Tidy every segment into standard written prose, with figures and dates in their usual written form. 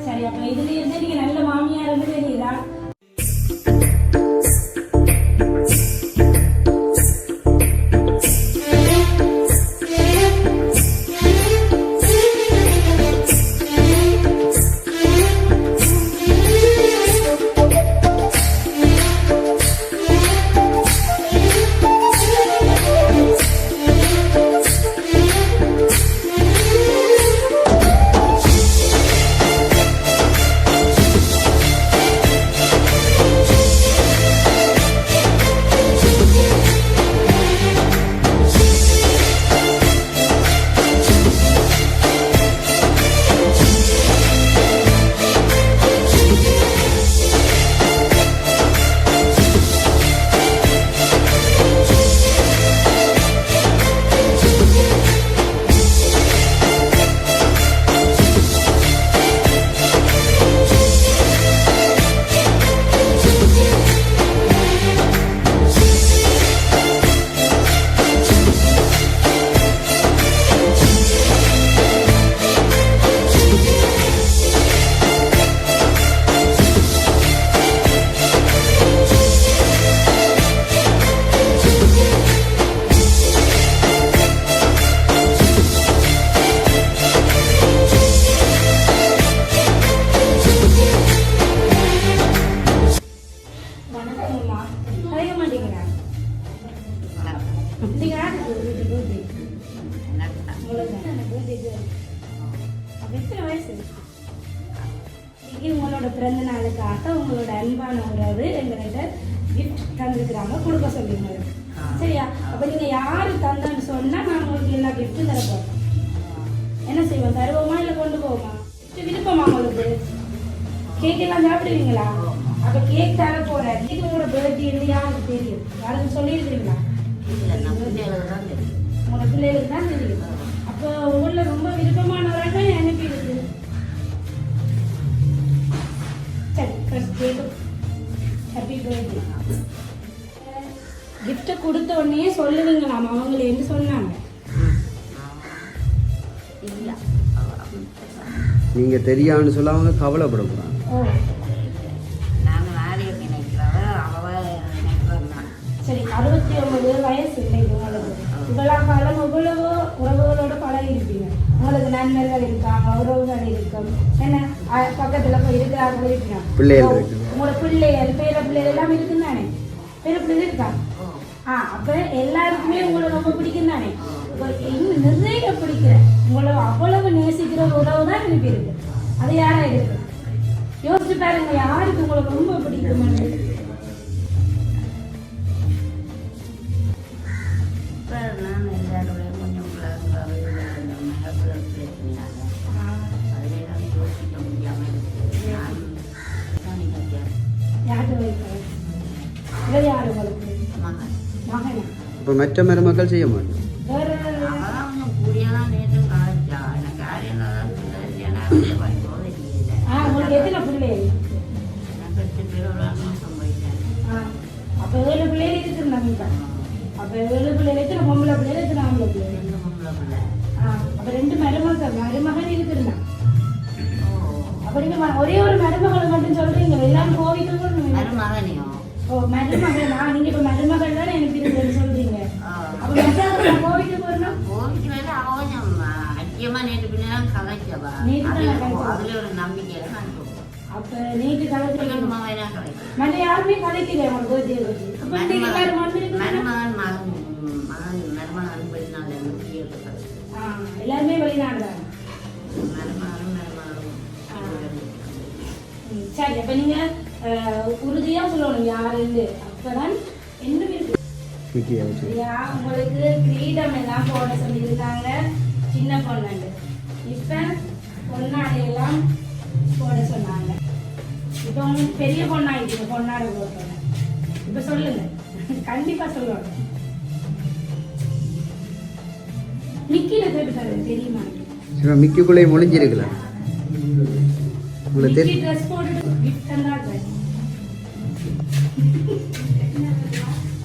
சரி, அப்ப இதுல இருந்து நீங்க நல்ல மாமியார் தெரியுதா? உங்களோட பிறந்த நாளுக்காக உங்களோட அன்பான உறவு எங்கள்கிட்ட கிஃப்ட் தந்துருக்குறாங்க, கொடுக்க சொல்லுங்க. சரியா? அப்ப நீங்க யாரு தந்தன்னு சொன்னா நான் உங்களுக்கு எல்லா கிஃப்ட்டும் தரப்போம். என்ன செய்வோம்? தருவோமா இல்லை கொண்டு போவோமா? விருப்பமா உங்களுக்கு? கேக் எல்லாம் சாப்பிடுவீங்களா? அப்ப கேக் தர போறேன். இது உங்களோட பர்த்டே யாருக்கு தெரியும்? யாருக்கு சொல்லியிருக்கீங்களா? உங்களோட பிள்ளைகளுக்கு தான் தெரியும். அப்போ உங்கள ரொம்ப விருப்பமானவராக அனுப்பிடுது. சரி, ஃபர்ஸ்ட் கேக் ஹாப்பி பர்த்டே. கிஃப்ட்டை கொடுத்த உடனே சொல்லுவீங்களாம் அவங்களே என்று சொன்னாங்க. நீங்க தெரியான்னு சொல்ல அவங்க கவலைப்பட போறாங்க. சரி, 69 வயசு இல்லை உங்களுக்கு. இவ்வளவு காலம் இவ்வளவு உறவுகளோட பழகி இருப்பீங்க. உங்களுக்கு நண்பர்கள் இருக்காங்க, உறவுகள் இருக்கும், என்ன பக்கத்துல போய் இருக்கிறார்கள் இருக்காங்க, பிள்ளைகள் இருக்கு, உங்களோட பிள்ளைகள் பேர பிள்ளைகள் எல்லாம் இருக்கும் தானே? பேர பிள்ளைகள் இருக்காங்க. அப்ப எல்லாருக்குமே உங்களை ரொம்ப பிடிக்கும் தானே? இன்னும் நிறைய பிடிக்கிற உங்களை அவ்வளவு நேசிக்கிற ஒரு உறவு தான் அனுப்பியிருக்கு. அது யாரா இருக்கு? யோசிச்சு பாருங்க, யாருக்கு உங்களுக்கு ரொம்ப பிடிக்குமான்னு. இப்போ மற்ற மருமக்கள் செய்ய மாட்டோம். அப்ப 7 பிள்ளைகள் இருக்குறாங்க. அப்ப 7 பிள்ளைகள் எத்தனை பொம்பளை பிள்ளைகள், எத்தனை ஆம்பளை பிள்ளைகள்? அப்ப 2 மருமகன் இருக்குறா. அப்ப நீங்க ஒரே ஒரு மருமகளை மட்டும் சொல்றீங்க, எல்லாரும் கோவிக்க மருமகனையும். ஓ, மருமகன். நீங்க இப்ப மருமகள் தானே எனக்கு இருக்குன்னு சொல்றீங்க. அப்ப மற்றவங்க கோவிக்க போறோம். அப்ப நேற்று கலைக்கிறேன் மற்ற யாருமே கலைக்கிறேன். எல்லாருமே வெளிநாடுறாங்க. சரி, அப்ப நீங்க உறுதியா சொல்லணும் யாருன்னு. அப்பதான் என்ன இருக்கு. உங்களுக்கு கிரீடம் எல்லாம் போட சொல்லியிருக்காங்க சின்ன பொண்ணு. இப்ப பொன்னாடையெல்லாம் போட சொன்னாங்க. இப்ப உங்களுக்கு பெரிய பொண்ணாயிடுச்சு, பொன்னாடை போட்டோம். இப்ப சொல்லுங்க, கண்டிப்பா சொல்லணும். மிக்கில கேட்டு தருவேன், தெரியுமா? மிக்கிக்குள்ளே முடிஞ்சிருக்கல. ட்ரெஸ் போட்டுட்டு கிஃப்ட் தந்தாங்க.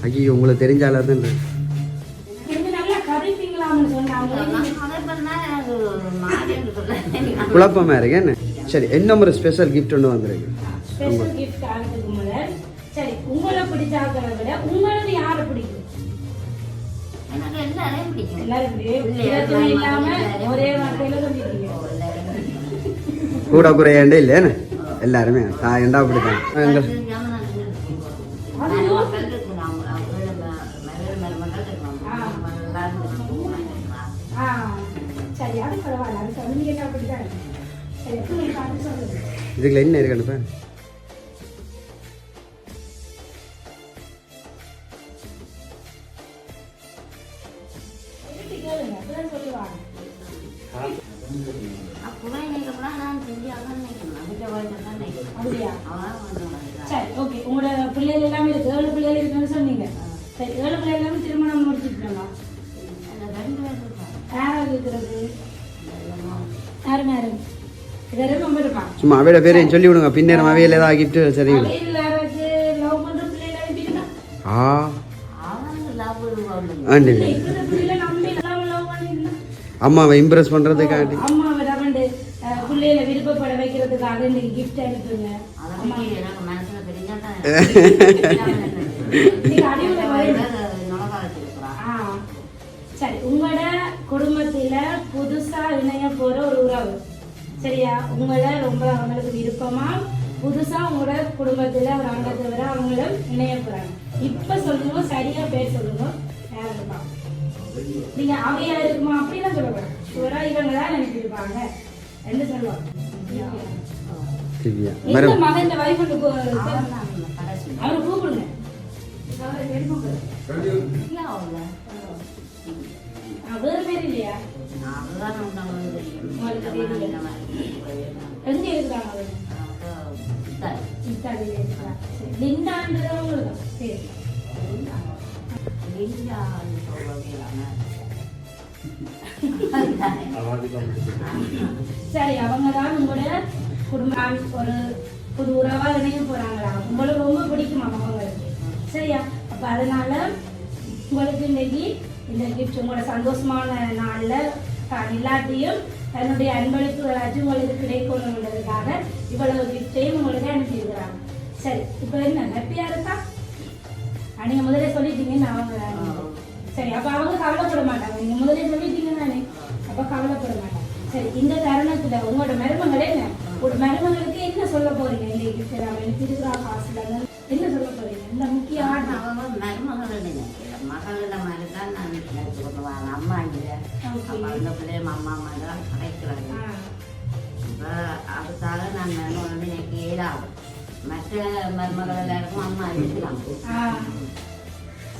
ஐயோ, உங்களுக்கு தெரிஞ்சாலும் நல்லா கதைப்பீங்களாம்னு சொன்னாங்க. குழப்பமா இருக்கு என்ன? சரி, என்ன ஒரு ஸ்பெஷல் கிஃப்ட் ஒன்று வந்துருக்கு. ஸ்பெஷல் கிஃப்ட் ஆகிறதுக்கு முதல் சரி உங்களை பிடிச்சாக்கிறத விட உங்களுக்கு யாரை பிடிக்கும்? எனக்கு எல்லாரையும் பிடிக்கும். எல்லாரும் பிடிக்கும் இல்லாம ஒரே வார்த்தையில சொல்லிட்டீங்க. கூட குறையாண்டே இல்லைன்னு எல்லாருமே தாயண்டா அப்படித்தான். எங்கள் சரி அது பரவாயில்ல, அது சொன்னீங்கன்னா அப்படிதான். சரி எப்படி பார்த்து சொல்லுங்க. இதுக்குள்ள என்ன இருக்கு அனுப்ப? சரி ஓகே, உங்களோட பிள்ளைகள் எல்லாமே இருக்கு, 7 பிள்ளைகள் இருக்குன்னு சொன்னீங்க. சரி 7 பிள்ளைகள் எல்லாமே திருமணம் முடிச்சுட்டோமா? யாராவது இருக்கிறது? யாரும் யாரும் இதெல்லாம் ரொம்ப இருப்பான். சும்மா அவையோட பேரையும் சொல்லி விடுங்க, பின்னேரம் அவையில் ஏதாவது கிஃப்ட் சரி. லவ் பண்ற பிள்ளைகள் அனுப்பிடுங்க. அம்மாவை இம்ப்ரெஸ் பண்றதுக்காண்டி அம்மாவை ரவண்டு பிள்ளைகளை விருப்பப்பட வைக்கிறதுக்காக இன்னைக்கு கிஃப்ட் அனுப்புங்க. சரி, உங்களோட குடும்பத்தில புதுசா இணைய போற ஒரு உறவு சரியா, உங்களை ரொம்ப அவங்களுக்கு விருப்பமா புதுசா உங்களோட குடும்பத்துல ஒரு அங்கத்தை வர அவங்களும் இணைய போறாங்க. இப்ப சொல்லுங்க, சரியா பேர் சொல்லுங்க. யாருப்பா நீங்க அவையா இருக்குமா அப்படிலாம் சொல்லக்கூடாது. ஷுவரா இவங்க தான் நினைச்சிருப்பாங்க என்ன சொல்லுவாங்க. மகன் வைஃப் அவரு கூப்பிடுங்க. வேறு பேர் இல்லையா? எங்க இருக்கிறாங்க? இத்தாலியில இருக்கிறாங்க. லிண்டான்றவங்க பேர் சரி, அவங்க தான் உங்களோட குடும்பம் ஒரு புது உறவா இணைய போறாங்களா? உங்களுக்கு ரொம்ப பிடிக்குமா அவங்களுக்கு? சரியா, அப்ப அதனால உங்களுக்கு இன்னைக்கு இந்த கிஃப்ட் உங்களோட சந்தோஷமான நாள்ல இல்லாட்டியும் தன்னுடைய அன்பளிப்புகளாச்சும் உங்களுக்கு கிடைக்கணுன்றதுக்காக இவ்வளவு கிஃப்டையும் உங்களுக்கு அனுப்பியிருக்கிறாங்க. சரி, இப்ப என்ன ஹாப்பியா இருக்கா? நீங்க முதலே சொல்லிட்டீங்கன்னு அவங்க சரி, அப்ப அவங்க கவலைப்பட மாட்டாங்க. நீங்க முதலே சொல்லிட்டீங்க தானே, அப்ப கவலைப்பட மாட்டாங்க. சரி, இந்த தருணத்துல உங்களோட மருமகளே என்ன ஒரு மருமகளுக்கு என்ன சொல்ல போறீங்க? இந்த கிஃப்ட் அவங்களுக்கு திருவிழா காசுல என்ன சொல்ல போறீங்க? இந்த முக்கிய மகள மாதிரி தான் நான் சொல்லுவாங்க. அம்மா இல்லை, அந்த பிள்ளைய அம்மா அம்மா தான் கிடைக்கிறாங்க. அப்போ அதுக்காக நான் மருமகள் எனக்கு ஏதாவது மற்ற மருமகள் எல்லாருக்கும் அம்மா இருக்கலாம்.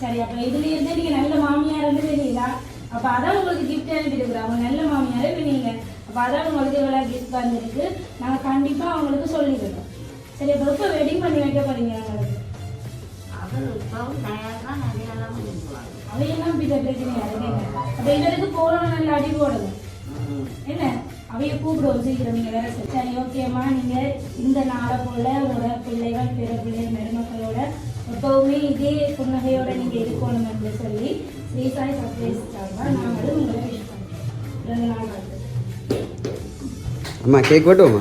சரி, அப்ப இதுல இருந்து நீங்க நல்ல மாமியார் தெரியுதா? அப்ப அதான் உங்களுக்கு கிஃப்ட் அனுப்பிடுக்குறோம். அவங்க நல்ல மாமியாரே நீங்க. அப்ப அதான் உங்களுக்கு இவ்வளவு கிஃப்ட் வந்திருக்கு. நாங்க கண்டிப்பா அவங்களுக்கு சொல்லிடுறோம். சரி, அப்ப எப்ப வெட்டிங் பண்ணி வைக்க போறீங்க அவங்களுக்கு? அவையெல்லாம் பிரச்சனை யாருமே. அப்ப இவருக்கு போறோம், நல்ல அடி போடணும் என்ன, அவைய கூப்பிடுவோம் சீக்கிரம். நீங்க வேற சரி ஓகேம்மா, நீங்க இந்த நாளை போல உங்களோட பிள்ளைகள் பிற பிள்ளைகள் மருமக்களோட எப்பவுமே இதே புன்னகையோட நீங்க இருக்கணும் என்று சொல்லி ஸ்ரீசாய் சர்ப்ரைஸ் நாங்களும் உங்களை விஷ் பண்ணுறோம். 2 நாள் அம்மா கேக் வெட்டுவோமா?